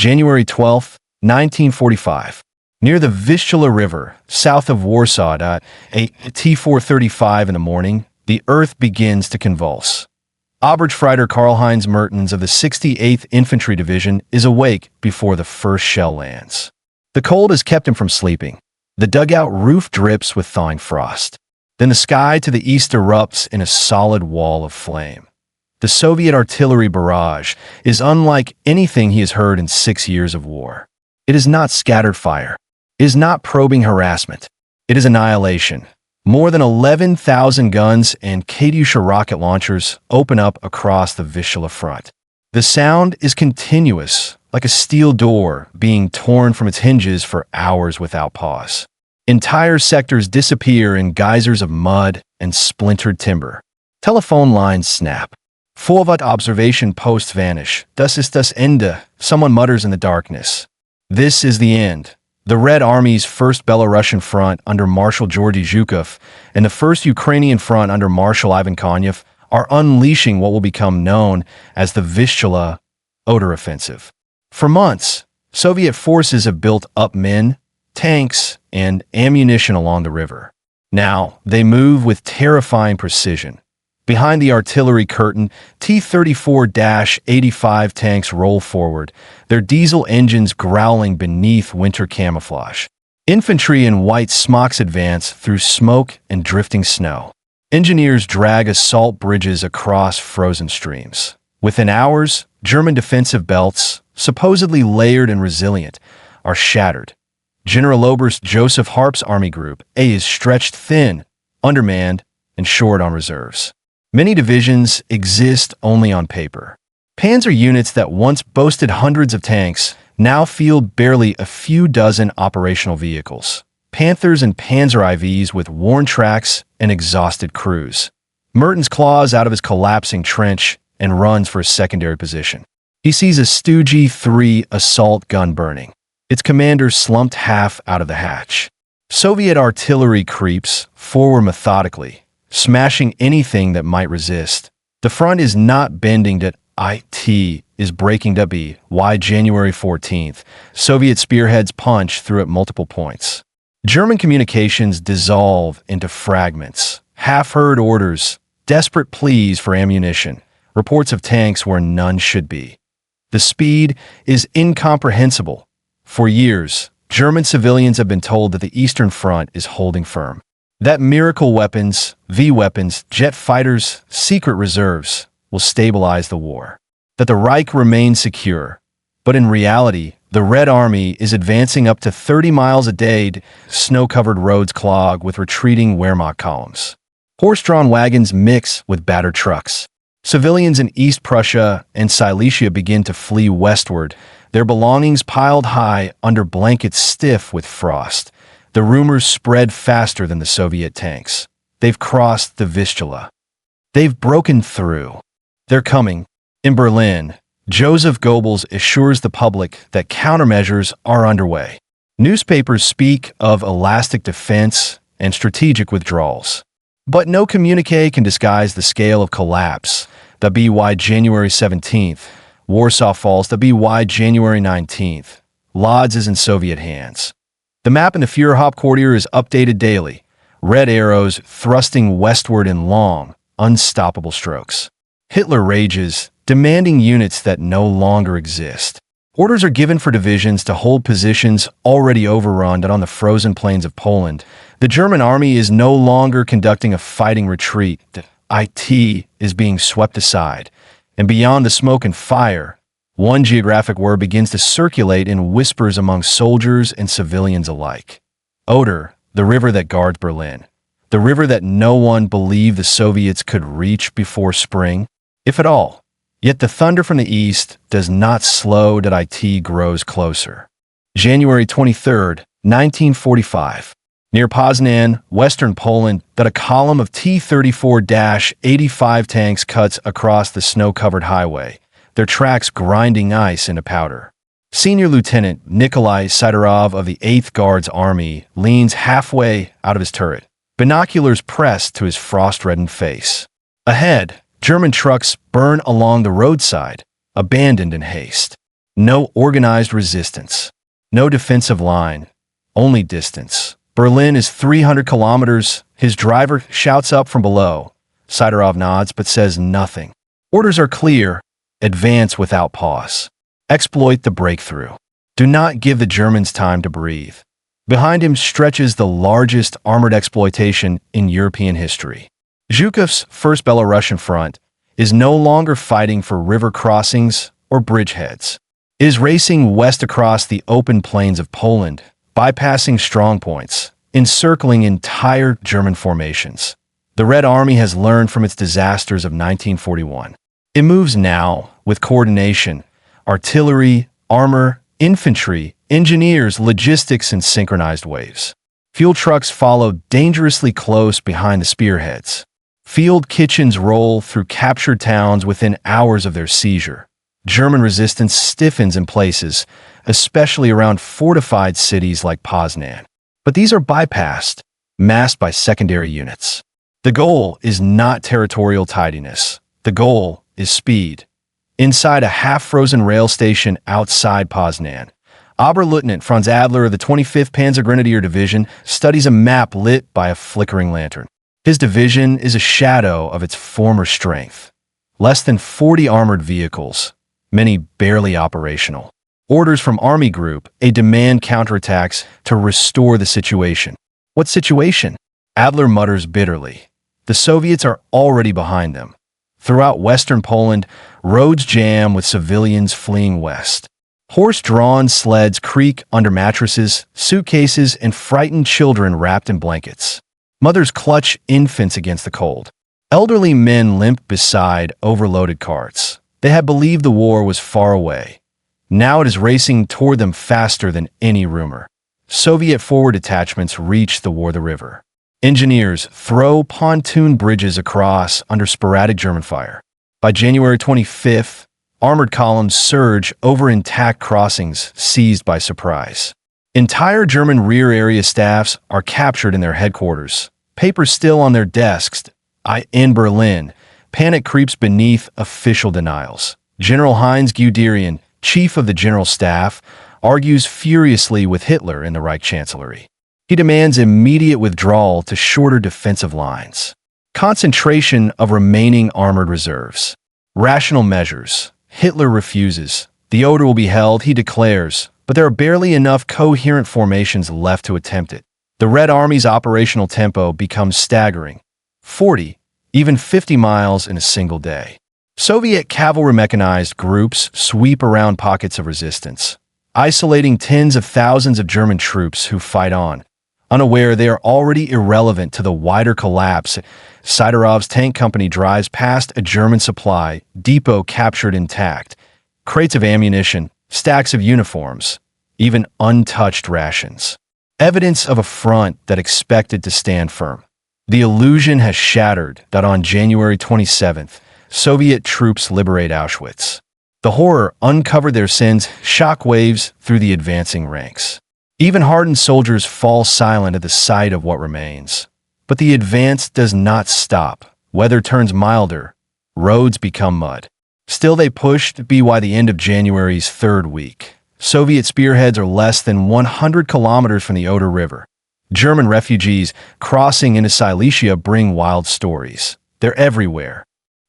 January 12, 1945. Near the Vistula River, south of Warsaw, at T4:35 in the morning, the earth begins to convulse. Oberstfreiter Karl-Heinz Mertens of the 68th Infantry Division is awake before the first shell lands. The cold has kept him from sleeping. The dugout roof drips with thawing frost. Then the sky to the east erupts in a solid wall of flame. The Soviet artillery barrage is unlike anything he has heard in 6 years of war. It is not scattered fire. It is not probing harassment. It is annihilation. More than 11,000 guns and Katyusha rocket launchers open up across the Vistula front. The sound is continuous, like a steel door being torn from its hinges for hours without pause. Entire sectors disappear in geysers of mud and splintered timber. Telephone lines snap. Vorwärts observation posts vanish. Das ist das Ende, someone mutters in the darkness. This is the end. The Red Army's first Belarusian front under Marshal Georgy Zhukov and the first Ukrainian front under Marshal Ivan Konyev are unleashing what will become known as the Vistula Oder Offensive. For months, Soviet forces have built up men, tanks, and ammunition along the river. Now, they move with terrifying precision. Behind the artillery curtain, T-34-85 tanks roll forward, their diesel engines growling beneath winter camouflage. Infantry in white smocks advance through smoke and drifting snow. Engineers drag assault bridges across frozen streams. Within hours, German defensive belts, supposedly layered and resilient, are shattered. General Oberst Joseph Harp's Army Group A is stretched thin, undermanned, and short on reserves. Many divisions exist only on paper. Panzer units that once boasted hundreds of tanks now field barely a few dozen operational vehicles. Panthers and Panzer IVs with worn tracks and exhausted crews. Mertens claws out of his collapsing trench and runs for a secondary position. He sees a Stu G3 assault gun burning. Its commander slumped half out of the hatch. Soviet artillery creeps forward methodically, smashing anything that might resist. The front is not bending that IT is breaking to be. Why January 14th, Soviet spearheads punch through at multiple points. German communications dissolve into fragments. Half-heard orders, desperate pleas for ammunition, reports of tanks where none should be. The speed is incomprehensible. For years, German civilians have been told that the Eastern Front is holding firm. That miracle weapons, V-weapons, jet fighters, secret reserves will stabilize the war. That the Reich remains secure. But in reality, the Red Army is advancing up to 30 miles a day. Snow-covered roads clog with retreating Wehrmacht columns. Horse-drawn wagons mix with battered trucks. Civilians in East Prussia and Silesia begin to flee westward, their belongings piled high under blankets stiff with frost. The rumors spread faster than the Soviet tanks. They've crossed the Vistula. They've broken through. They're coming. In Berlin, Joseph Goebbels assures the public that countermeasures are underway. Newspapers speak of elastic defense and strategic withdrawals. But no communique can disguise the scale of collapse. The BY January 17th, Warsaw falls. The BY January 19th, Lodz is in Soviet hands. The map in the Führerhauptquartier is updated daily, red arrows thrusting westward in long, unstoppable strokes. Hitler rages, demanding units that no longer exist. Orders are given for divisions to hold positions already overrun on the frozen plains of Poland. The German army is no longer conducting a fighting retreat. The IT is being swept aside. And beyond the smoke and fire, one geographic word begins to circulate in whispers among soldiers and civilians alike. Oder, the river that guards Berlin. The river that no one believed the Soviets could reach before spring, if at all. Yet the thunder from the east does not slow that IT grows closer. January 23, 1945. Near Poznan, western Poland, that a column of T-34-85 tanks cuts across the snow-covered highway, their tracks grinding ice into powder. Senior Lieutenant Nikolai Sidorov of the 8th Guards Army leans halfway out of his turret, binoculars pressed to his frost-reddened face. Ahead, German trucks burn along the roadside, abandoned in haste. No organized resistance. No defensive line. Only distance. Berlin is 300 kilometers. His driver shouts up from below. Sidorov nods but says nothing. Orders are clear. Advance without pause. Exploit the breakthrough. Do not give the Germans time to breathe. Behind him stretches the largest armored exploitation in European history. Zhukov's First Belarusian Front is no longer fighting for river crossings or bridgeheads. It is racing west across the open plains of Poland, bypassing strongpoints, encircling entire German formations. The Red Army has learned from its disasters of 1941. It moves now with coordination, artillery, armor, infantry, engineers, logistics, and synchronized waves. Fuel trucks follow dangerously close behind the spearheads. Field kitchens roll through captured towns within hours of their seizure. German resistance stiffens in places, especially around fortified cities like Poznan. But these are bypassed, masked by secondary units. The goal is not territorial tidiness. The goal is speed. Inside a half-frozen rail station outside Poznan, Oberleutnant Franz Adler of the 25th Panzer Grenadier Division studies a map lit by a flickering lantern. His division is a shadow of its former strength. Less than 40 armored vehicles, many barely operational. Orders from Army Group A demand counterattacks to restore the situation. What situation? Adler mutters bitterly. The Soviets are already behind them. Throughout western Poland, roads jam with civilians fleeing west. Horse-drawn sleds creak under mattresses, suitcases, and frightened children wrapped in blankets. Mothers clutch infants against the cold. Elderly men limp beside overloaded carts. They had believed the war was far away. Now it is racing toward them faster than any rumor. Soviet forward detachments reach the Oder River. Engineers throw pontoon bridges across under sporadic German fire. By January 25th, armored columns surge over intact crossings seized by surprise. Entire German rear area staffs are captured in their headquarters. Papers still on their desks. In Berlin, panic creeps beneath official denials. General Heinz Guderian, chief of the General Staff, argues furiously with Hitler in the Reich Chancellery. He demands immediate withdrawal to shorter defensive lines. Concentration of remaining armored reserves. Rational measures. Hitler refuses. The Oder will be held, he declares, but there are barely enough coherent formations left to attempt it. The Red Army's operational tempo becomes staggering. 40, even 50 miles in a single day. Soviet cavalry mechanized groups sweep around pockets of resistance, isolating tens of thousands of German troops who fight on. Unaware they are already irrelevant to the wider collapse, Sidorov's tank company drives past a German supply depot captured intact. Crates of ammunition, stacks of uniforms, even untouched rations. Evidence of a front that expected to stand firm. The illusion has shattered that on January 27th, Soviet troops liberate Auschwitz. The horror uncovered their sins, shockwaves through the advancing ranks. Even hardened soldiers fall silent at the sight of what remains. But the advance does not stop. Weather turns milder. Roads become mud. Still they pushed by the end of January's third week. Soviet spearheads are less than 100 kilometers from the Oder River. German refugees crossing into Silesia bring wild stories. They're everywhere.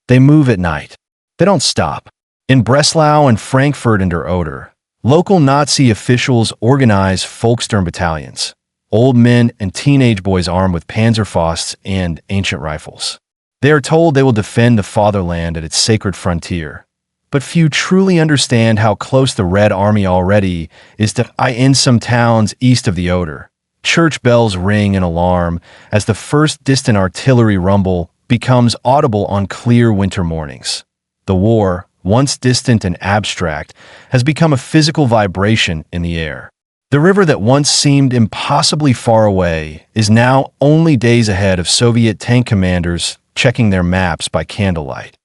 They move at night. They don't stop. In Breslau and Frankfurt and der Oder, local Nazi officials organize Volkssturm battalions, old men and teenage boys armed with Panzerfausts and ancient rifles. They are told they will defend the fatherland at its sacred frontier. But few truly understand how close the Red Army already is to in some towns east of the Oder. Church bells ring in alarm as the first distant artillery rumble becomes audible on clear winter mornings. The war, once distant and abstract, has become a physical vibration in the air. The river that once seemed impossibly far away is now only days ahead of Soviet tank commanders checking their maps by candlelight.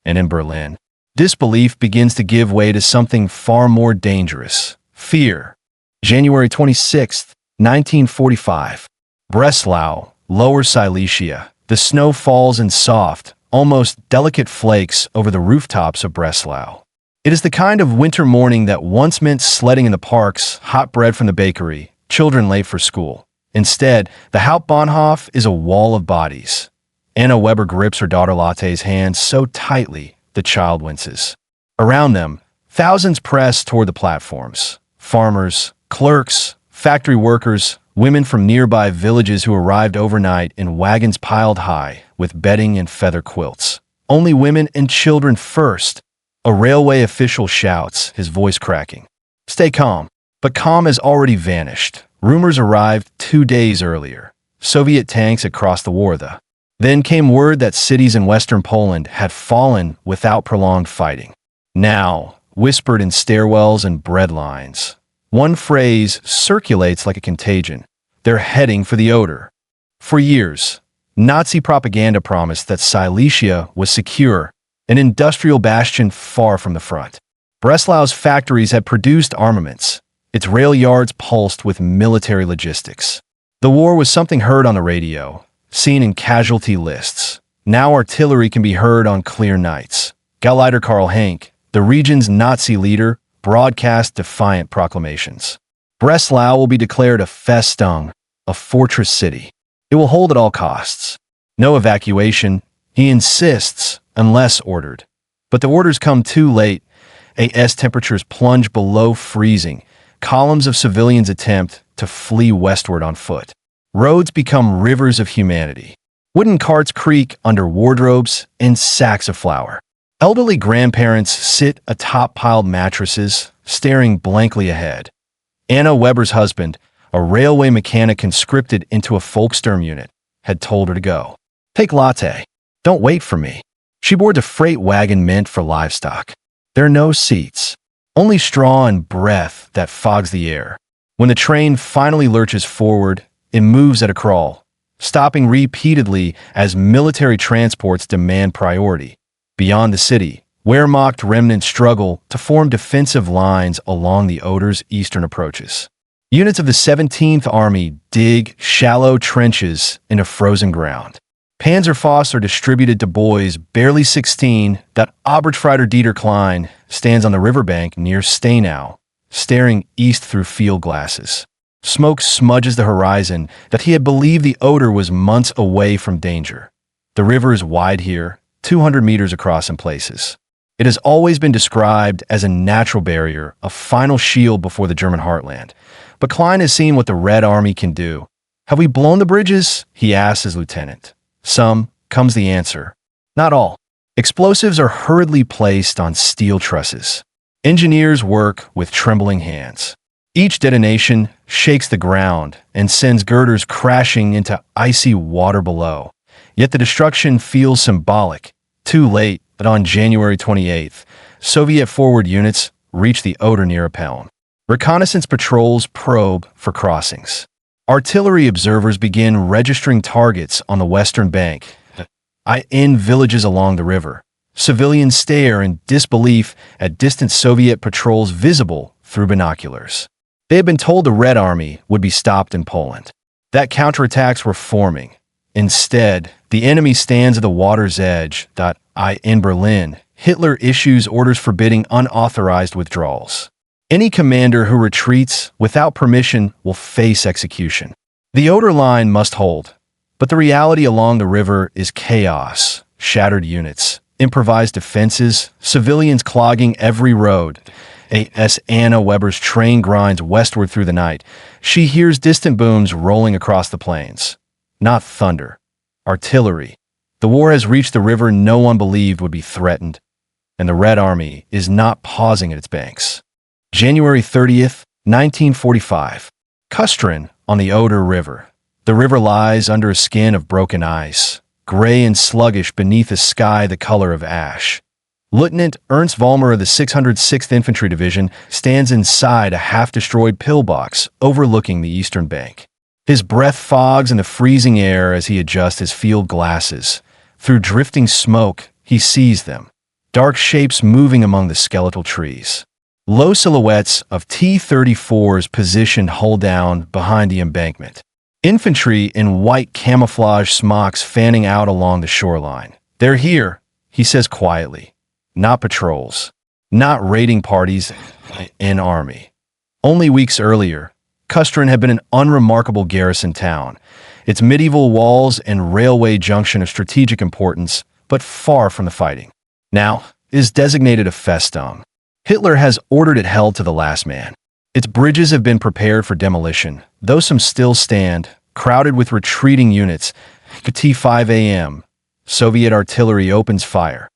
And in Berlin, disbelief begins to give way to something far more dangerous: fear. January 26, 1945. Breslau, Lower Silesia. The snow falls in soft, almost delicate flakes over the rooftops of Breslau. It is the kind of winter morning that once meant sledding in the parks, hot bread from the bakery, children late for school. Instead, the Hauptbahnhof is a wall of bodies. Anna Weber grips her daughter Latte's hand so tightly the child winces. Around them, thousands press toward the platforms. Farmers, clerks, factory workers, women from nearby villages who arrived overnight in wagons piled high with bedding and feather quilts. Only women and children first. A railway official shouts, his voice cracking. Stay calm. But calm has already vanished. Rumors arrived 2 days earlier. Soviet tanks had crossed the Wartha. Then came word that cities in western Poland had fallen without prolonged fighting. Now, whispered in stairwells and bread lines. One phrase circulates like a contagion. They're heading for the Oder. For years, Nazi propaganda promised that Silesia was secure, an industrial bastion far from the front. Breslau's factories had produced armaments. Its rail yards pulsed with military logistics. The war was something heard on the radio, seen in casualty lists. Now artillery can be heard on clear nights. Gauleiter Karl Henk, the region's Nazi leader, broadcast defiant proclamations. Breslau will be declared a Festung, a fortress city. It will hold at all costs. No evacuation, he insists, unless ordered. But the orders come too late. AS temperatures plunge below freezing. Columns of civilians attempt to flee westward on foot. Roads become rivers of humanity. Wooden carts creak under wardrobes and sacks of flour. Elderly grandparents sit atop piled mattresses, staring blankly ahead. Anna Weber's husband, a railway mechanic conscripted into a Volkssturm unit, had told her to go. Take Lotte. Don't wait for me. She boards a freight wagon meant for livestock. There are no seats, only straw and breath that fogs the air. When the train finally lurches forward, it moves at a crawl, stopping repeatedly as military transports demand priority. Beyond the city, Wehrmacht remnants struggle to form defensive lines along the Oder's eastern approaches. Units of the 17th Army dig shallow trenches into frozen ground. Panzerfaust are distributed to boys barely 16 that Oberstfreiter Dieter Klein stands on the riverbank near Steinau, staring east through field glasses. Smoke smudges the horizon that he had believed the Oder was months away from danger. The river is wide here, 200 meters across in places. It has always been described as a natural barrier, a final shield before the German heartland. But Klein has seen what the Red Army can do. Have we blown the bridges? He asks his lieutenant. Some, comes the answer. Not all. Explosives are hurriedly placed on steel trusses. Engineers work with trembling hands. Each detonation shakes the ground and sends girders crashing into icy water below. Yet the destruction feels symbolic. Too late, but on January 28th, Soviet forward units reach the Oder near Appeln. Reconnaissance patrols probe for crossings. Artillery observers begin registering targets on the western bank, in villages along the river. Civilians stare in disbelief at distant Soviet patrols visible through binoculars. They had been told the Red Army would be stopped in Poland, that counterattacks were forming. Instead, the enemy stands at the water's edge. In Berlin, Hitler issues orders forbidding unauthorized withdrawals. Any commander who retreats without permission will face execution. The Oder line must hold, but the reality along the river is chaos, shattered units, improvised defenses, civilians clogging every road. As Anna Weber's train grinds westward through the night, she hears distant booms rolling across the plains. Not thunder, artillery. The war has reached the river no one believed would be threatened, and the Red Army is not pausing at its banks. January 30th, 1945. Kustrin on the Oder River. The river lies under a skin of broken ice, gray and sluggish beneath a sky the color of ash. Lieutenant Ernst Vollmer of the 606th Infantry Division stands inside a half-destroyed pillbox overlooking the eastern bank. His breath fogs in the freezing air as he adjusts his field glasses. Through drifting smoke, he sees them, dark shapes moving among the skeletal trees. Low silhouettes of T-34s positioned hull down behind the embankment. Infantry in white camouflage smocks fanning out along the shoreline. They're here, he says quietly. Not patrols. not raiding parties in army. Only weeks earlier, Kustrin had been an unremarkable garrison town, its medieval walls and railway junction of strategic importance, but far from the fighting. Now, it is designated a Festung. Hitler has ordered it held to the last man. Its bridges have been prepared for demolition, though some still stand, crowded with retreating units. At 5 a.m., Soviet artillery opens fire.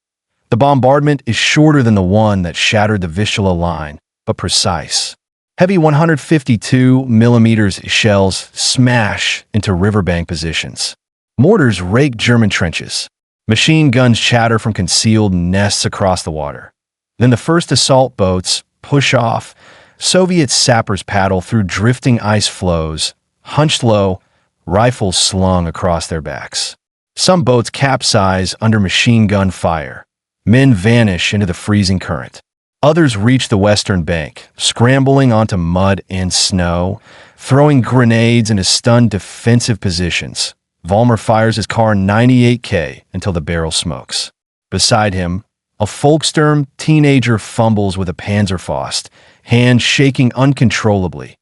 The bombardment is shorter than the one that shattered the Vistula line, but precise. Heavy 152 mm shells smash into riverbank positions. Mortars rake German trenches. Machine guns chatter from concealed nests across the water. Then the first assault boats push off. Soviet sappers paddle through drifting ice floes, hunched low, rifles slung across their backs. Some boats capsize under machine gun fire. Men vanish into the freezing current. Others reach the western bank, scrambling onto mud and snow, throwing grenades into stunned defensive positions. Vollmer fires his car 98K until the barrel smokes. Beside him, a Volkssturm teenager fumbles with a Panzerfaust, hands shaking uncontrollably.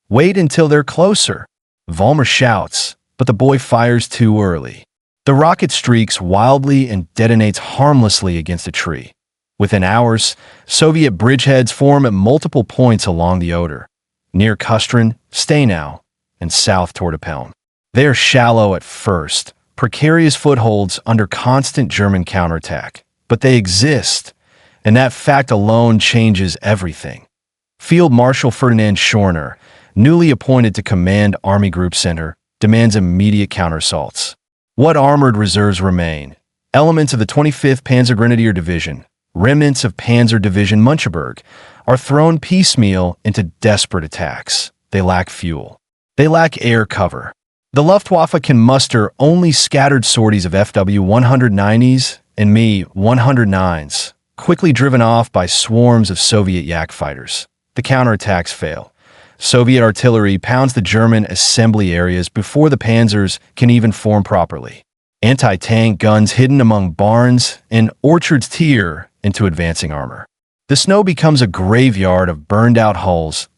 Wait until they're closer. Vollmer shouts, but the boy fires too early. The rocket streaks wildly and detonates harmlessly against a tree. Within hours, Soviet bridgeheads form at multiple points along the Oder, near Kustrin, Stenau, and south toward Apeln. They are shallow at first, precarious footholds under constant German counterattack, but they exist, and that fact alone changes everything. Field Marshal Ferdinand Schorner, newly appointed to command Army Group Center, demands immediate counterassaults. What armored reserves remain? Elements of the 25th Panzergrenadier Division, remnants of Panzer Division Muncheberg, are thrown piecemeal into desperate attacks. They lack fuel. They lack air cover. The Luftwaffe can muster only scattered sorties of FW-190s and Me-109s, quickly driven off by swarms of Soviet Yak fighters. The counterattacks fail. Soviet artillery pounds the German assembly areas before the panzers can even form properly. Anti-tank guns hidden among barns and orchards tear into advancing armor. The snow becomes a graveyard of burned-out hulls.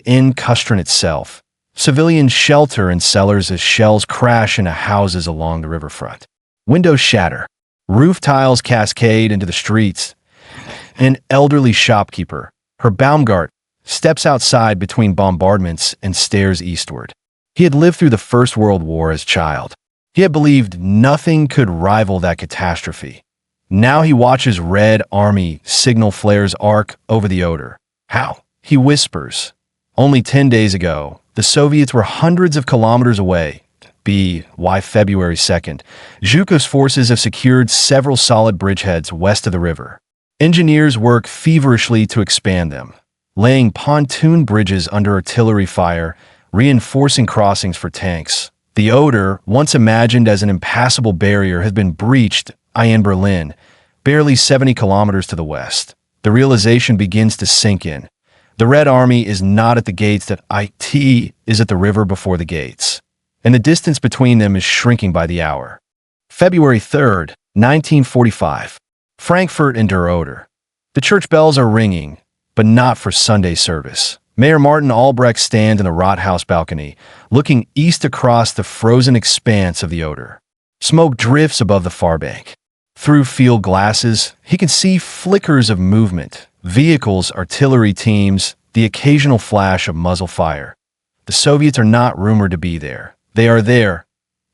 In Kustrin itself, civilians shelter in cellars as shells crash into houses along the riverfront. Windows shatter. Roof tiles cascade into the streets. An elderly shopkeeper, her Baumgart, steps outside between bombardments and stares eastward. He had lived through the First World War as a child. He had believed nothing could rival that catastrophe. Now he watches Red Army signal flares arc over the Oder. How? He whispers. Only 10 days ago, the Soviets were hundreds of kilometers away. Why February 2nd? Zhukov's forces have secured several solid bridgeheads west of the river. Engineers work feverishly to expand them, laying pontoon bridges under artillery fire, reinforcing crossings for tanks. The Oder, once imagined as an impassable barrier, has been breached in Berlin, barely 70 kilometers to the west. The realization begins to sink in. The Red Army is not at the gates, that it is at the river before the gates, and the distance between them is shrinking by the hour. February 3rd, 1945. Frankfurt and Der Oder. The church bells are ringing, but not for Sunday service. Mayor Martin Albrecht stands in the Rathaus balcony, looking east across the frozen expanse of the Oder. Smoke drifts above the far bank. Through field glasses, he can see flickers of movement, vehicles, artillery teams, the occasional flash of muzzle fire. The Soviets are not rumored to be there. They are there.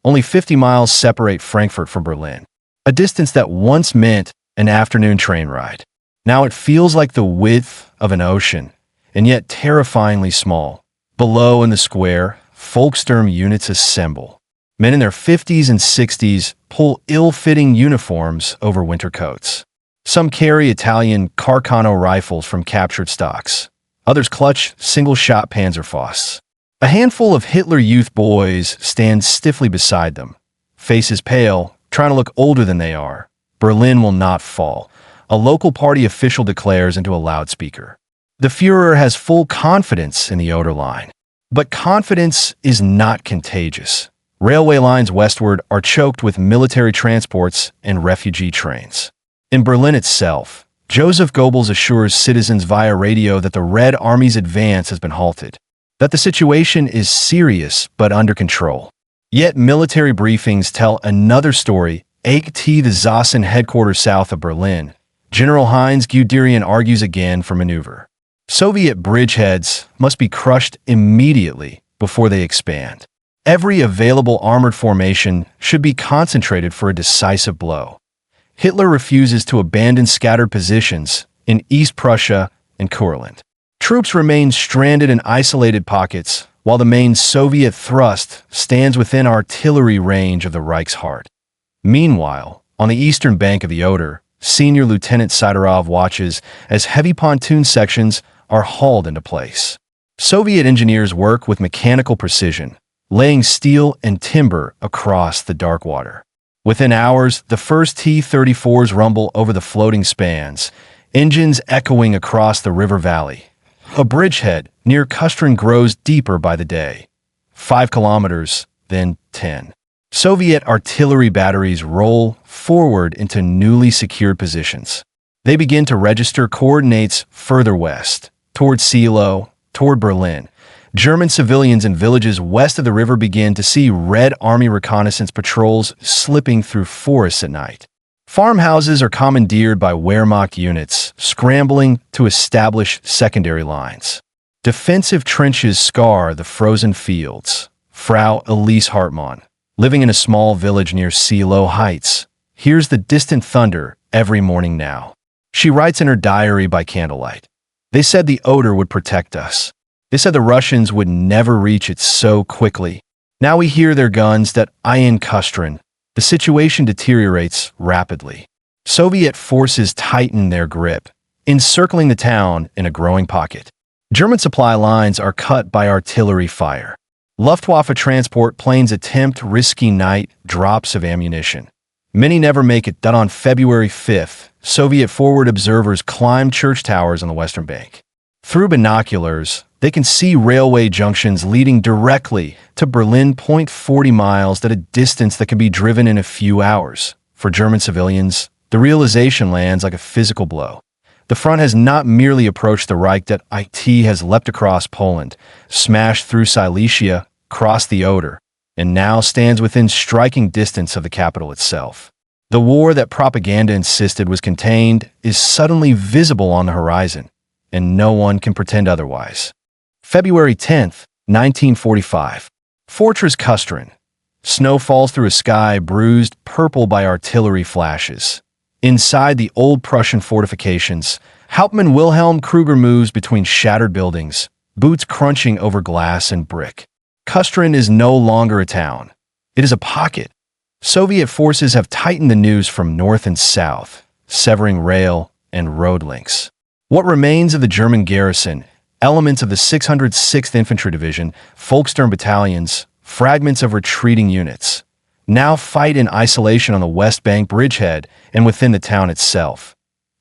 Only 50 miles separate Frankfurt from Berlin, a distance that once meant an afternoon train ride. Now it feels like the width of an ocean, and yet terrifyingly small. Below in the square, Volkssturm units assemble. Men in their 50s and 60s pull ill-fitting uniforms over winter coats. Some carry Italian Carcano rifles from captured stocks. Others clutch single-shot Panzerfausts. A handful of Hitler Youth boys stand stiffly beside them, faces pale, trying to look older than they are. Berlin will not fall, a local party official declares into a loudspeaker. The Führer has full confidence in the Oder line. But confidence is not contagious. Railway lines westward are choked with military transports and refugee trains. In Berlin itself, Joseph Goebbels assures citizens via radio that the Red Army's advance has been halted, that the situation is serious but under control. Yet military briefings tell another story. Etched, the Zasen headquarters south of Berlin. General Heinz Guderian argues again for maneuver. Soviet bridgeheads must be crushed immediately before they expand. Every available armored formation should be concentrated for a decisive blow. Hitler refuses to abandon scattered positions in East Prussia and Courland. Troops remain stranded in isolated pockets, while the main Soviet thrust stands within artillery range of the Reich's heart. Meanwhile, on the eastern bank of the Oder, Senior Lieutenant Sidorov watches as heavy pontoon sections are hauled into place. Soviet engineers work with mechanical precision, laying steel and timber across the dark water. Within hours, the first T-34s rumble over the floating spans, engines echoing across the river valley. A bridgehead near Kustrin grows deeper by the day. 5 kilometers, then 10. Soviet artillery batteries roll forward into newly secured positions. They begin to register coordinates further west, toward Seelow, toward Berlin. German civilians in villages west of the river begin to see Red Army reconnaissance patrols slipping through forests at night. Farmhouses are commandeered by Wehrmacht units, scrambling to establish secondary lines. Defensive trenches scar the frozen fields. Frau Elise Hartmann, living in a small village near Seelow Heights, hears the distant thunder every morning now. She writes in her diary by candlelight. They said the Oder would protect us. They said the Russians would never reach it so quickly. Now we hear their guns that in Kustrin. The situation deteriorates rapidly. Soviet forces tighten their grip, encircling the town in a growing pocket. German supply lines are cut by artillery fire. Luftwaffe transport planes attempt risky night drops of ammunition. Many never make it. On February 5th, Soviet forward observers climb church towers on the western bank. Through binoculars, they can see railway junctions leading directly to Berlin, 40 miles at a distance that can be driven in a few hours. For German civilians, the realization lands like a physical blow. The front has not merely approached the Reich, that it has leapt across Poland, smashed through Silesia, crossed the Oder, and now stands within striking distance of the capital itself. The war that propaganda insisted was contained is suddenly visible on the horizon, and no one can pretend otherwise. February 10th, 1945. Fortress Kustrin. Snow falls through a sky bruised purple by artillery flashes. Inside the old Prussian fortifications, Hauptmann Wilhelm Kruger moves between shattered buildings, boots crunching over glass and brick. Kustrin is no longer a town. It is a pocket. Soviet forces have tightened the noose from north and south, severing rail and road links. What remains of the German garrison, elements of the 606th Infantry Division, Volkssturm battalions, fragments of retreating units, now fight in isolation on the West Bank bridgehead and within the town itself.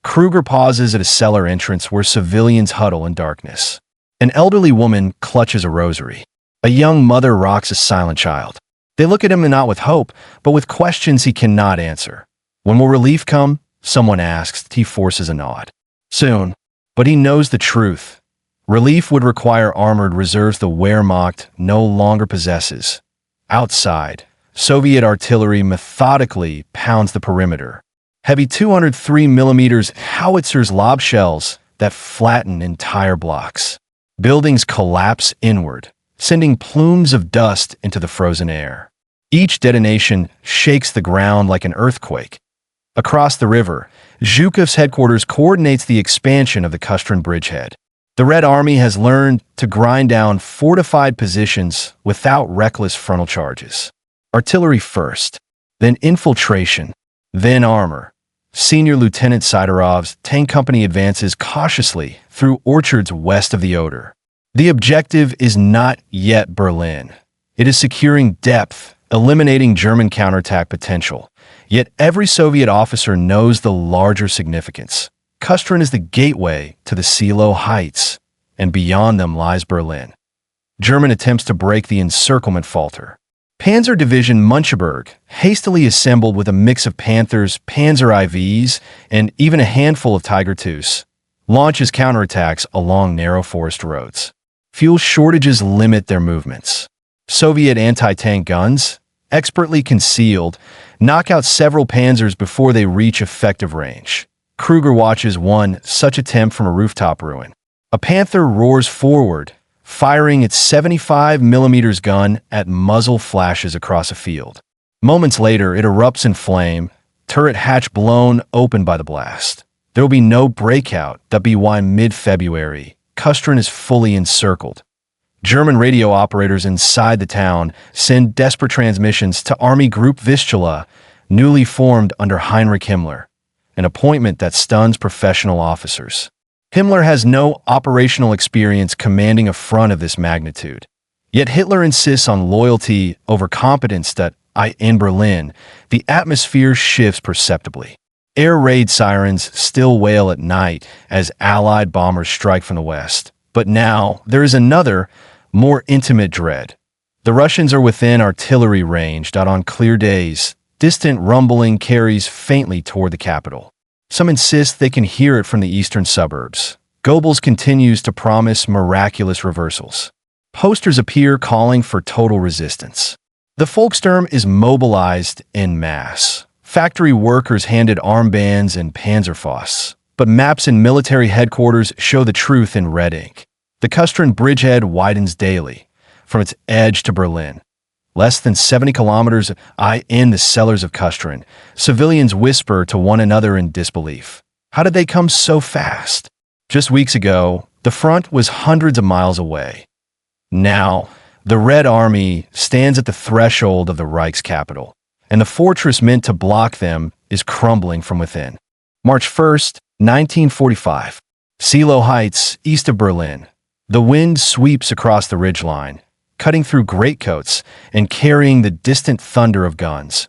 Kruger pauses at a cellar entrance where civilians huddle in darkness. An elderly woman clutches a rosary. A young mother rocks a silent child. They look at him not with hope, but with questions he cannot answer. When will relief come? Someone asks. He forces a nod. Soon. But he knows the truth. Relief would require armored reserves the Wehrmacht no longer possesses. Outside, Soviet artillery methodically pounds the perimeter. Heavy 203mm howitzers lob shells that flatten entire blocks. Buildings collapse inward, sending plumes of dust into the frozen air. Each detonation shakes the ground like an earthquake. Across the river, Zhukov's headquarters coordinates the expansion of the Kustrin bridgehead. The Red Army has learned to grind down fortified positions without reckless frontal charges. Artillery first, then infiltration, then armor. Senior Lieutenant Sidorov's tank company advances cautiously through orchards west of the Oder. The objective is not yet Berlin. It is securing depth, eliminating German counterattack potential. Yet every Soviet officer knows the larger significance. Kustrin is the gateway to the Seelow Heights, and beyond them lies Berlin. German attempts to break the encirclement falter. Panzer Division Muncheberg, hastily assembled with a mix of Panthers, Panzer IVs, and even a handful of Tiger IIs, launches counterattacks along narrow forest roads. Fuel shortages limit their movements. Soviet anti-tank guns, expertly concealed, knock out several panzers before they reach effective range. Kruger watches one such attempt from a rooftop ruin. A Panther roars forward, firing its 75mm gun at muzzle flashes across a field. Moments later, it erupts in flame, turret hatch blown open by the blast. There will be no breakout. That be why mid-February, Kustrin is fully encircled. German radio operators inside the town send desperate transmissions to Army Group Vistula, newly formed under Heinrich Himmler, an appointment that stuns professional officers. Himmler has no operational experience commanding a front of this magnitude. Yet Hitler insists on loyalty over competence. In Berlin, the atmosphere shifts perceptibly. Air raid sirens still wail at night as Allied bombers strike from the west. But now there is another, more intimate dread. The Russians are within artillery range. On clear days, distant rumbling carries faintly toward the capital. Some insist they can hear it from the eastern suburbs. Goebbels continues to promise miraculous reversals. Posters appear calling for total resistance. The Volkssturm is mobilized en masse. Factory workers handed armbands and Panzerfausts, but maps in military headquarters show the truth in red ink. The Kustrin bridgehead widens daily, from its edge to Berlin. Less than 70 kilometers in the cellars of Kustrin, civilians whisper to one another in disbelief. How did they come so fast? Just weeks ago, the front was hundreds of miles away. Now, the Red Army stands at the threshold of the Reich's capital, and the fortress meant to block them is crumbling from within. March 1st, 1945. Seelow Heights, east of Berlin. The wind sweeps across the ridgeline, cutting through greatcoats and carrying the distant thunder of guns.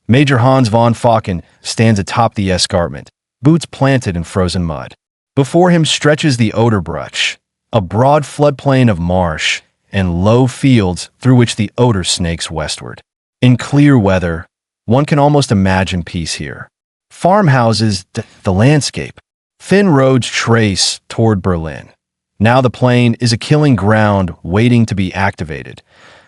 Major Hans von Falken stands atop the escarpment, boots planted in frozen mud. Before him stretches the Oder Bruch, a broad floodplain of marsh and low fields through which the Oder snakes westward. In clear weather, one can almost imagine peace here. Farmhouses, the landscape. Thin roads trace toward Berlin. Now the plain is a killing ground waiting to be activated.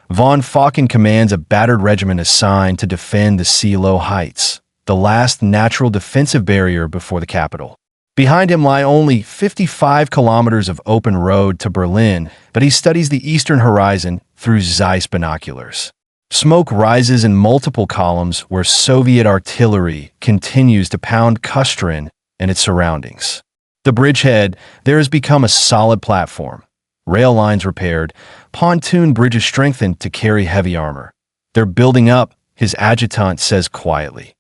Von Falken commands a battered regiment assigned to defend the Seelow Heights, the last natural defensive barrier before the capital. Behind him lie only 55 kilometers of open road to Berlin, but he studies the eastern horizon through Zeiss binoculars. Smoke rises in multiple columns where Soviet artillery continues to pound Kustrin and its surroundings. The bridgehead there has become a solid platform. Rail lines repaired, pontoon bridges strengthened to carry heavy armor. They're building up, his adjutant says quietly.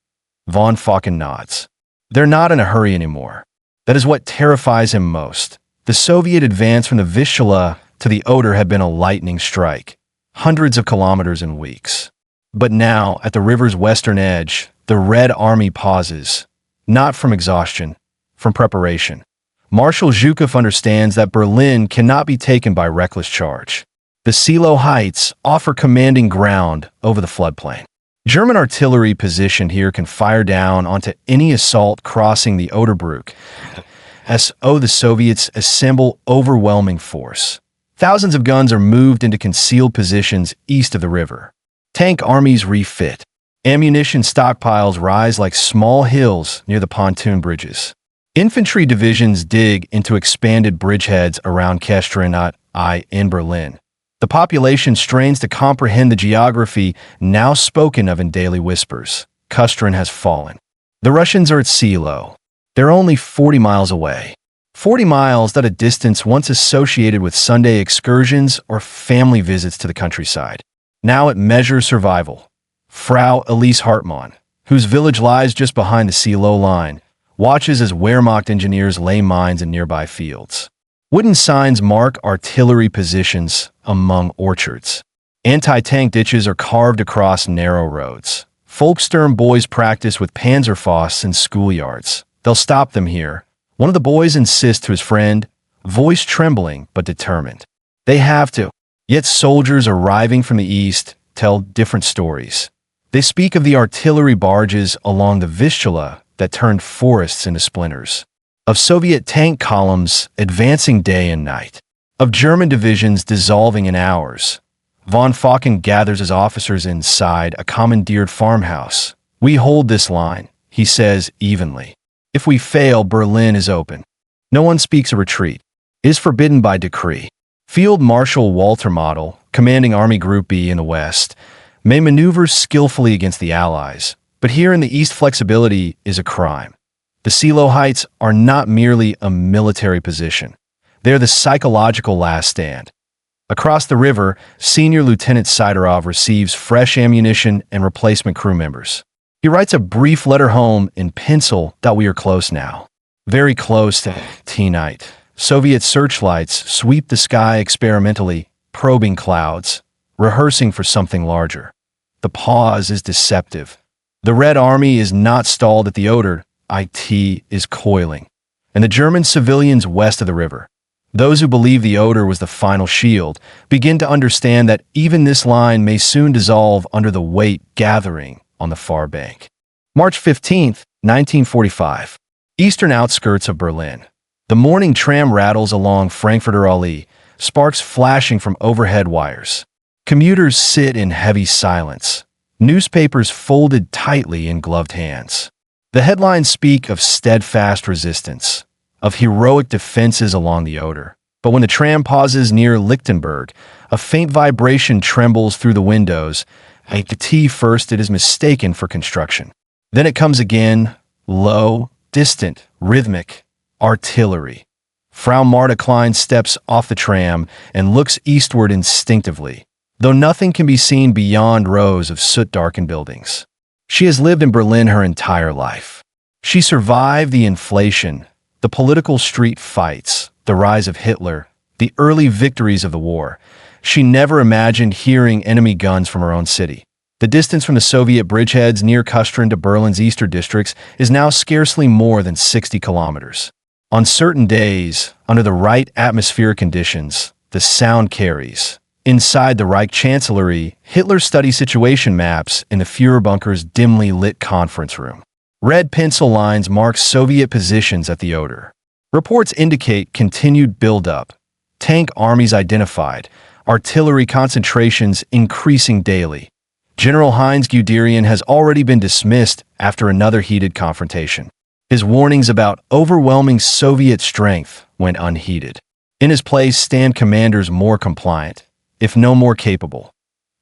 Von Falken nods. They're not in a hurry anymore. That is what terrifies him most. The Soviet advance from the Vistula to the Oder had been a lightning strike, hundreds of kilometers in weeks. But now, at the river's western edge, the Red Army pauses, not from exhaustion, from preparation. Marshal Zhukov understands that Berlin cannot be taken by reckless charge. The Seelow Heights offer commanding ground over the floodplain. German artillery positioned here can fire down onto any assault crossing the Oderbruch. The Soviets assemble overwhelming force. Thousands of guns are moved into concealed positions east of the river. Tank armies refit. Ammunition stockpiles rise like small hills near the pontoon bridges. Infantry divisions dig into expanded bridgeheads around Kestrin in Berlin. The population strains to comprehend the geography now spoken of in daily whispers. Kustrin has fallen. The Russians are at Seelow. They're only 40 miles away. 40 miles at a distance once associated with Sunday excursions or family visits to the countryside. Now it measures survival. Frau Elise Hartmann, whose village lies just behind the Seelow line, watches as Wehrmacht engineers lay mines in nearby fields. Wooden signs mark artillery positions among orchards. Anti-tank ditches are carved across narrow roads. Volkssturm boys practice with Panzerfausts in schoolyards. They'll stop them here. One of the boys insists to his friend, voice trembling but determined. They have to. Yet soldiers arriving from the east tell different stories. They speak of the artillery barges along the Vistula that turned forests into splinters, of Soviet tank columns advancing day and night, of German divisions dissolving in hours. Von Falken gathers his officers inside a commandeered farmhouse. "We hold this line," he says evenly. "If we fail, Berlin is open." No one speaks a retreat. It is forbidden by decree. Field Marshal Walter Model, commanding Army Group B in the West, may maneuver skillfully against the Allies, but here in the East flexibility is a crime. The Silo Heights are not merely a military position. They are the psychological last stand. Across the river, Senior Lieutenant Sidorov receives fresh ammunition and replacement crew members. He writes a brief letter home in pencil that we are close now. Very close to T-night. Soviet searchlights sweep the sky experimentally, probing clouds, rehearsing for something larger. The pause is deceptive. The Red Army is not stalled at the Oder, IT is coiling. And the German civilians west of the river, those who believe the Oder was the final shield, begin to understand that even this line may soon dissolve under the weight gathering on the far bank. March 15th, 1945. Eastern outskirts of Berlin. The morning tram rattles along Frankfurter Allee, sparks flashing from overhead wires. Commuters sit in heavy silence, newspapers folded tightly in gloved hands. The headlines speak of steadfast resistance, of heroic defenses along the Oder. But when the tram pauses near Lichtenberg, a faint vibration trembles through the windows. At the T first it is mistaken for construction. Then it comes again, low, distant, rhythmic, artillery. Frau Marta Klein steps off the tram and looks eastward instinctively, though nothing can be seen beyond rows of soot-darkened buildings. She has lived in Berlin her entire life. She survived the inflation, the political street fights, the rise of Hitler, the early victories of the war. She never imagined hearing enemy guns from her own city. The distance from the Soviet bridgeheads near Kustrin to Berlin's eastern districts is now scarcely more than 60 kilometers. On certain days, under the right atmospheric conditions, the sound carries. Inside the Reich Chancellery, Hitler studies situation maps in the Führerbunker's dimly lit conference room. Red pencil lines mark Soviet positions at the Oder. Reports indicate continued buildup, tank armies identified, artillery concentrations increasing daily. General Heinz Guderian has already been dismissed after another heated confrontation. His warnings about overwhelming Soviet strength went unheeded. In his place stand commanders more compliant, if no more capable.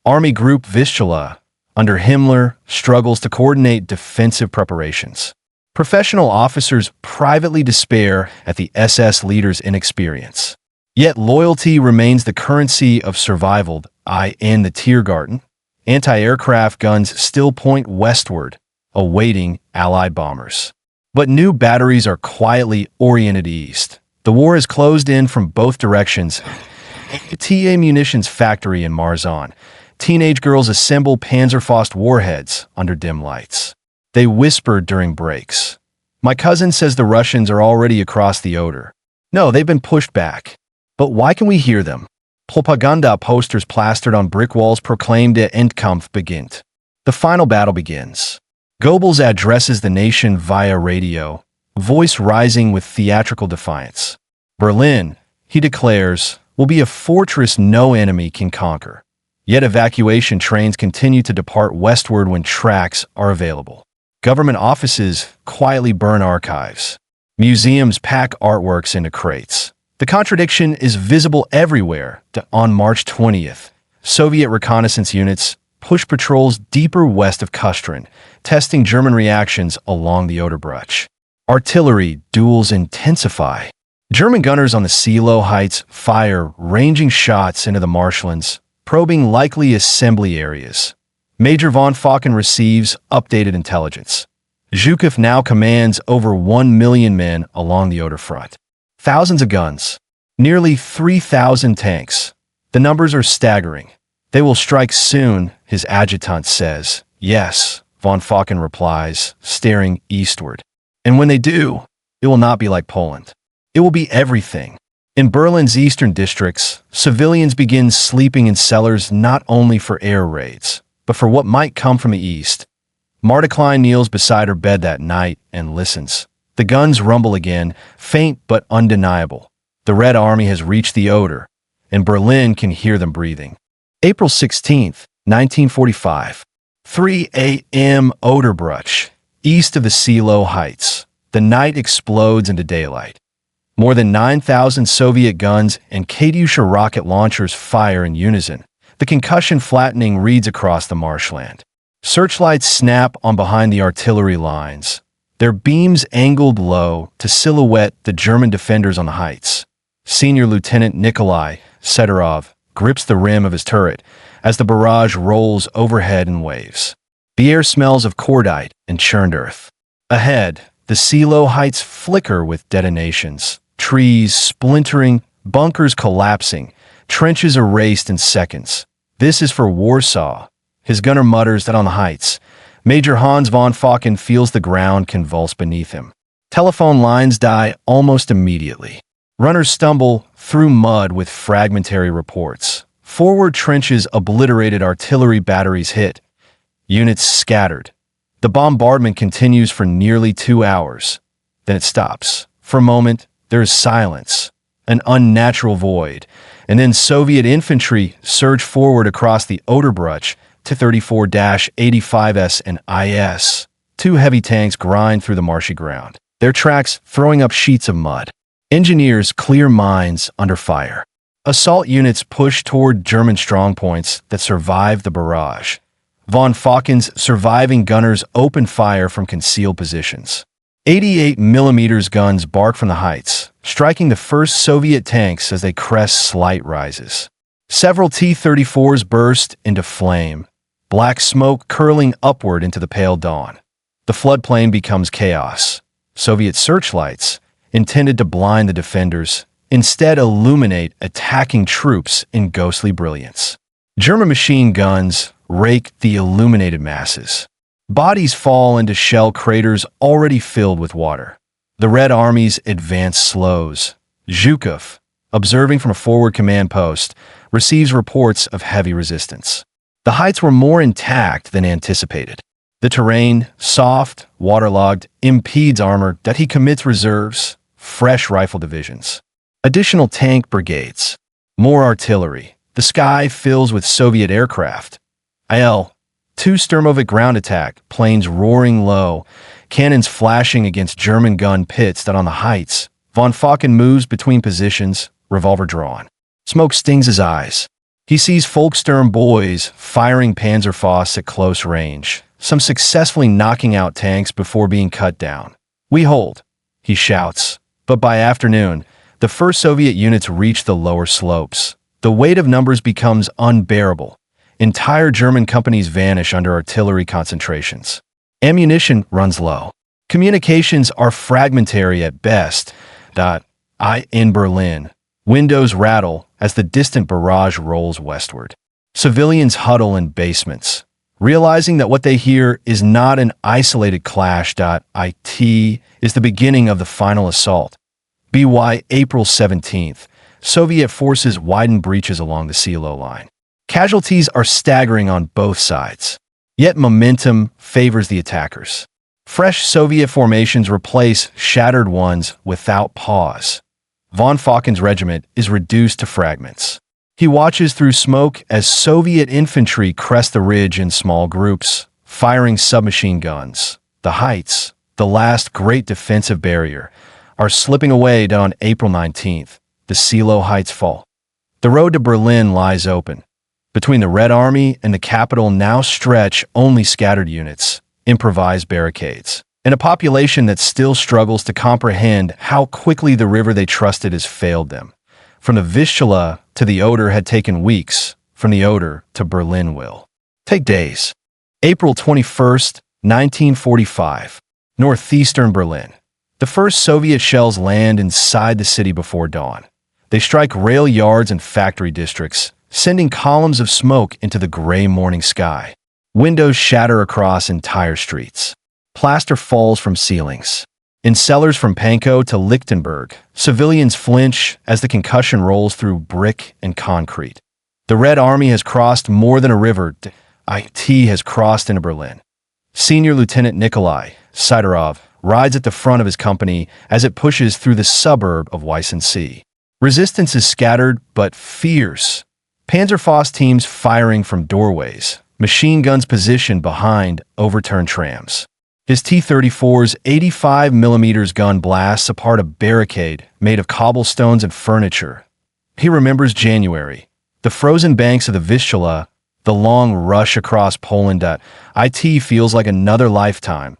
Army Group Vistula, under Himmler, struggles to coordinate defensive preparations. Professional officers privately despair at the SS leader's inexperience. Yet loyalty remains the currency of survival. In the Tiergarten, anti-aircraft guns still point westward, awaiting Allied bombers. But new batteries are quietly oriented east. The war is closed in from both directions. TA Munitions Factory in Marzahn. Teenage girls assemble Panzerfaust warheads under dim lights. They whisper during breaks. My cousin says the Russians are already across the Oder. No, they've been pushed back. But why can we hear them? Propaganda posters plastered on brick walls proclaim der Endkampf beginnt. The final battle begins. Goebbels addresses the nation via radio, voice rising with theatrical defiance. Berlin, he declares, will be a fortress no enemy can conquer. Yet evacuation trains continue to depart westward when tracks are available. Government offices quietly burn archives. Museums pack artworks into crates. The contradiction is visible everywhere. On March 20th, Soviet reconnaissance units push patrols deeper west of Kustrin, testing German reactions along the Oderbruch. Artillery duels intensify. German gunners on the Silo Heights fire ranging shots into the marshlands, probing likely assembly areas. Major von Falken receives updated intelligence. Zhukov now commands over 1 million men along the Oder front. Thousands of guns. Nearly 3,000 tanks. The numbers are staggering. They will strike soon, his adjutant says. Yes, von Falken replies, staring eastward. And when they do, it will not be like Poland. It will be everything. In Berlin's eastern districts, civilians begin sleeping in cellars not only for air raids, but for what might come from the east. Marta Klein kneels beside her bed that night and listens. The guns rumble again, faint but undeniable. The Red Army has reached the Oder, and Berlin can hear them breathing. April 16th, 1945. 3 a.m. Oderbruch, east of the Seelow Heights. The night explodes into daylight. More than 9,000 Soviet guns and Katyusha rocket launchers fire in unison. The concussion flattening reads across the marshland. Searchlights snap on behind the artillery lines, their beams angled low to silhouette the German defenders on the heights. Senior Lieutenant Nikolai Sedorov grips the rim of his turret as the barrage rolls overhead in waves. The air smells of cordite and churned earth. Ahead, the Seelow Heights flicker with detonations, trees splintering, bunkers collapsing, trenches erased in seconds. This is for Warsaw. His gunner mutters that on the heights, Major Hans von Falken feels the ground convulse beneath him. Telephone lines die almost immediately. Runners stumble through mud with fragmentary reports. Forward trenches obliterated, artillery batteries hit. Units scattered. The bombardment continues for nearly 2 hours. Then it stops. For a moment, there is silence, an unnatural void, and then Soviet infantry surge forward across the Oderbruch to 34-85S and IS. 2 heavy tanks grind through the marshy ground, their tracks throwing up sheets of mud. Engineers clear mines under fire. Assault units push toward German strongpoints that survive the barrage. Von Falken's surviving gunners open fire from concealed positions. 88mm guns bark from the heights, striking the first Soviet tanks as they crest slight rises. Several T-34s burst into flame, black smoke curling upward into the pale dawn. The floodplain becomes chaos. Soviet searchlights, intended to blind the defenders, instead illuminate attacking troops in ghostly brilliance. German machine guns rake the illuminated masses. Bodies fall into shell craters already filled with water. The Red Army's advance slows. Zhukov, observing from a forward command post, receives reports of heavy resistance. The heights were more intact than anticipated. The terrain, soft, waterlogged, impedes armor that he commits reserves, fresh rifle divisions. Additional tank brigades. More artillery. The sky fills with Soviet aircraft. Il-2 Sturmovik ground attack, planes roaring low, cannons flashing against German gun pits that on the heights. Von Falken moves between positions, revolver drawn. Smoke stings his eyes. He sees Volkssturm boys firing Panzerfaust at close range, some successfully knocking out tanks before being cut down. "We hold," he shouts. But by afternoon, the first Soviet units reach the lower slopes. The weight of numbers becomes unbearable. Entire German companies vanish under artillery concentrations. Ammunition runs low. Communications are fragmentary at best. In Berlin, windows rattle as the distant barrage rolls westward. Civilians huddle in basements, realizing that what they hear is not an isolated clash. It is the beginning of the final assault. April 17th, Soviet forces widen breaches along the Seelow line. Casualties are staggering on both sides, yet momentum favors the attackers. Fresh Soviet formations replace shattered ones without pause. Von Falken's regiment is reduced to fragments. He watches through smoke as Soviet infantry crest the ridge in small groups, firing submachine guns. The heights, the last great defensive barrier, are slipping away on April 19th. The Seelow Heights fall. The road to Berlin lies open. Between the Red Army and the capital now stretch only scattered units, improvised barricades, and a population that still struggles to comprehend how quickly the river they trusted has failed them. From the Vistula to the Oder had taken weeks. From the Oder to Berlin will take days. April 21st, 1945. Northeastern Berlin. The first Soviet shells land inside the city before dawn. They strike rail yards and factory districts, sending columns of smoke into the gray morning sky. Windows shatter across entire streets. Plaster falls from ceilings. In cellars from Pankow to Lichtenberg, civilians flinch as the concussion rolls through brick and concrete. The Red Army has crossed more than a river. IT has crossed into Berlin. Senior Lieutenant Nikolai Sidorov rides at the front of his company as it pushes through the suburb of Weissensee. Resistance is scattered but fierce. Panzerfaust teams firing from doorways, machine guns positioned behind overturned trams. His T-34's 85mm gun blasts apart a barricade made of cobblestones and furniture. He remembers January, the frozen banks of the Vistula, the long rush across Poland. IT feels like another lifetime.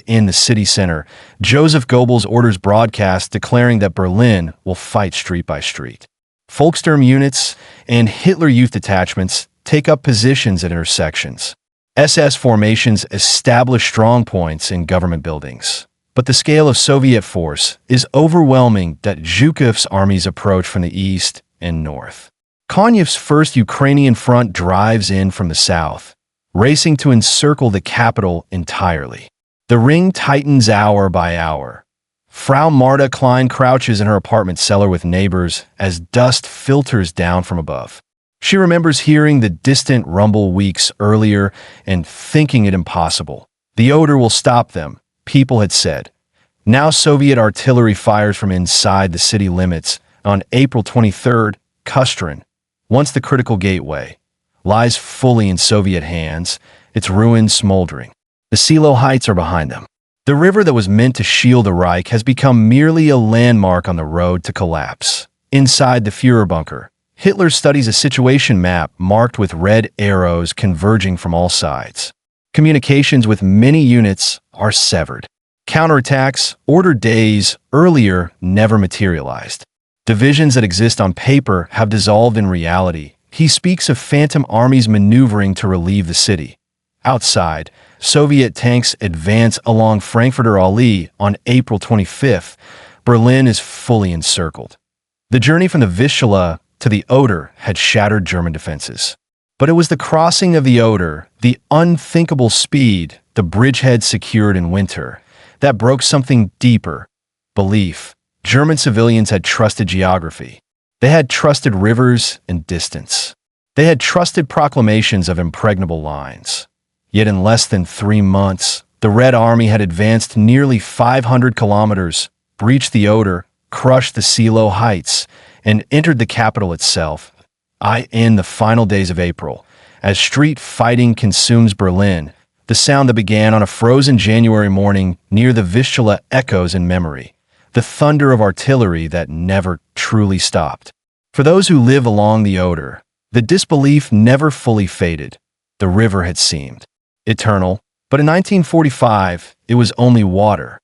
In the city center, Joseph Goebbels orders broadcast declaring that Berlin will fight street by street. Volkssturm units and Hitler Youth detachments take up positions at intersections. SS formations establish strong points in government buildings. But the scale of Soviet force is overwhelming. Zhukov's armies approach from the east and north. Konyev's first Ukrainian front drives in from the south, racing to encircle the capital entirely. The ring tightens hour by hour. Frau Marta Klein crouches in her apartment cellar with neighbors as dust filters down from above. She remembers hearing the distant rumble weeks earlier and thinking it impossible. The Oder will stop them, people had said. Now Soviet artillery fires from inside the city limits. On April 23rd, Kustrin, once the critical gateway, lies fully in Soviet hands, its ruins smoldering. The Silo Heights are behind them. The river that was meant to shield the Reich has become merely a landmark on the road to collapse. Inside the Führer bunker, Hitler studies a situation map marked with red arrows converging from all sides. Communications with many units are severed. Counterattacks, ordered days earlier, never materialized. Divisions that exist on paper have dissolved in reality. He speaks of phantom armies maneuvering to relieve the city. Outside, Soviet tanks advance along Frankfurter Allee on April 25th. Berlin is fully encircled. The journey from the Vistula to the Oder had shattered German defenses. But it was the crossing of the Oder, the unthinkable speed the bridgehead secured in winter, that broke something deeper: belief. German civilians had trusted geography. They had trusted rivers and distance. They had trusted proclamations of impregnable lines. Yet in less than 3 months, the Red Army had advanced nearly 500 kilometers, breached the Oder, crushed the Silo Heights, and entered the capital itself. In the final days of April, as street fighting consumes Berlin, the sound that began on a frozen January morning near the Vistula echoes in memory, the thunder of artillery that never truly stopped. For those who live along the Oder, the disbelief never fully faded. The river had seemed eternal, but in 1945, it was only water.